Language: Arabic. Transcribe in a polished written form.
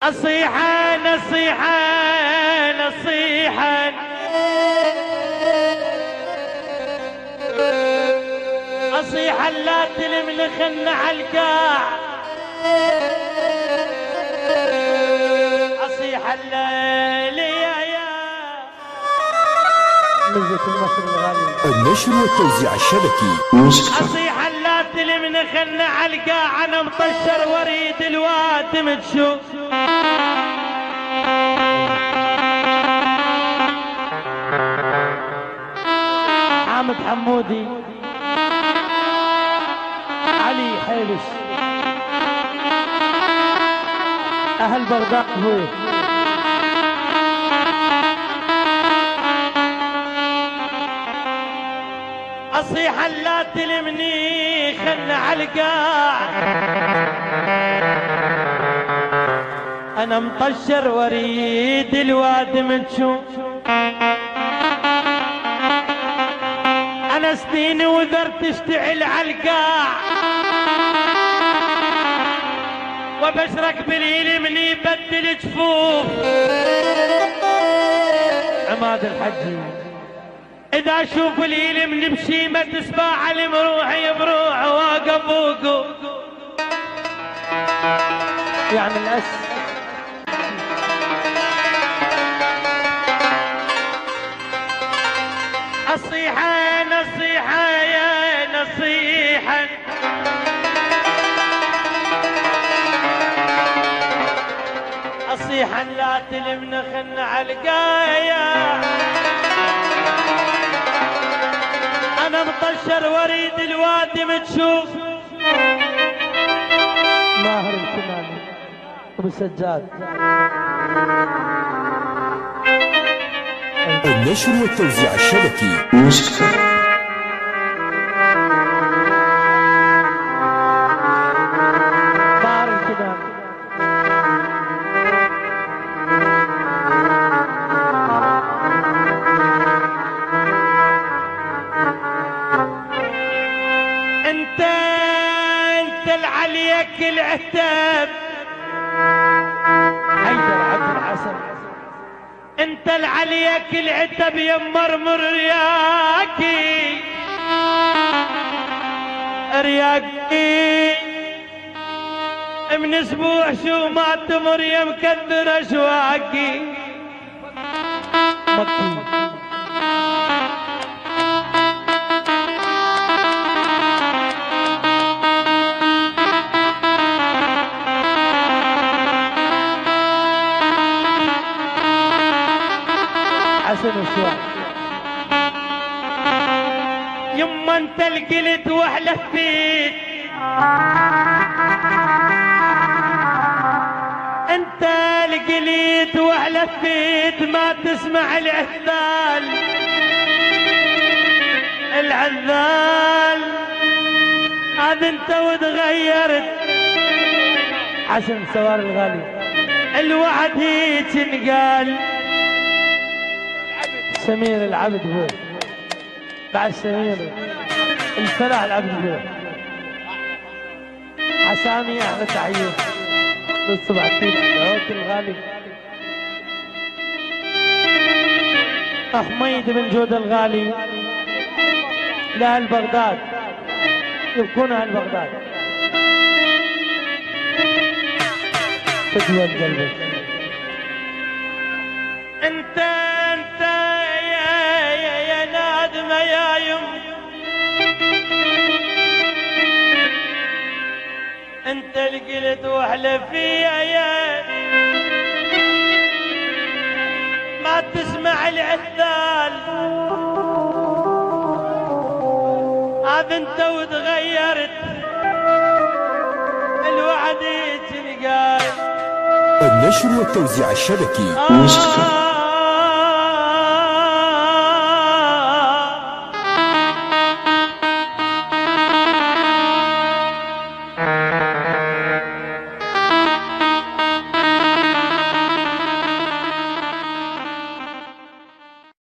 نصيحة نصيحة نصيحة نصيحة لا تلم خلنا عالقاع نصيحة الليلي يا مزة النشر الغالي. النشر والتوزيع الشبكي نصيحة لا تلم خلنا عالقاع انا مطشر وريد الواتم تشوف حامد حمودي علي حيلش اهل بغداد هو اصيحا لا تلمني خلنا عالقاع انا مطشر وريد الوادم تشوف انا سنيني وذر تشتعل عالقاع وبشرك بالليل من يبدل جفوف عماد الحجي اذا اشوف الليل من بشيمة تسبع علي مروحي بروح واقف فوقه يعني الأس نصيحة نصيحة يا نصيحة نصيحة لا تلمنا خلنا عالقايا أنا مطشر وريد الوادم تشوف ماهر الكمامي أبو سجاد. النشر والتوزيع الشبكي ماهر الكمامي انت العليك العتاب حيدر عبد الحسن. انت العليك العتب يا مرمر رياكي رياكي من اسبوع شو ما تمر يا مكدر اشواقي مكي حسن الشوع. يما انت القلت وحلفيت انت القليت وحلفيت ما تسمع العذال العذال هذا انت وتغيرت حسن سوار الغالي. الوعد هيك انقال سمير العبد هو بعد سمير الفلاح العبد هو حسامي احمد تعيين بالصبع كيف عود الغالي. حميد بن جود الغالي لأهل بغداد يبكون أهل بغداد تجوى قلبك. انت يا نادمة يا يم انت اللي قلت واحلى فيا يا ما تسمع العذال هذا انت وتغيرت الوعد يتنقال. النشر والتوزيع الشبكي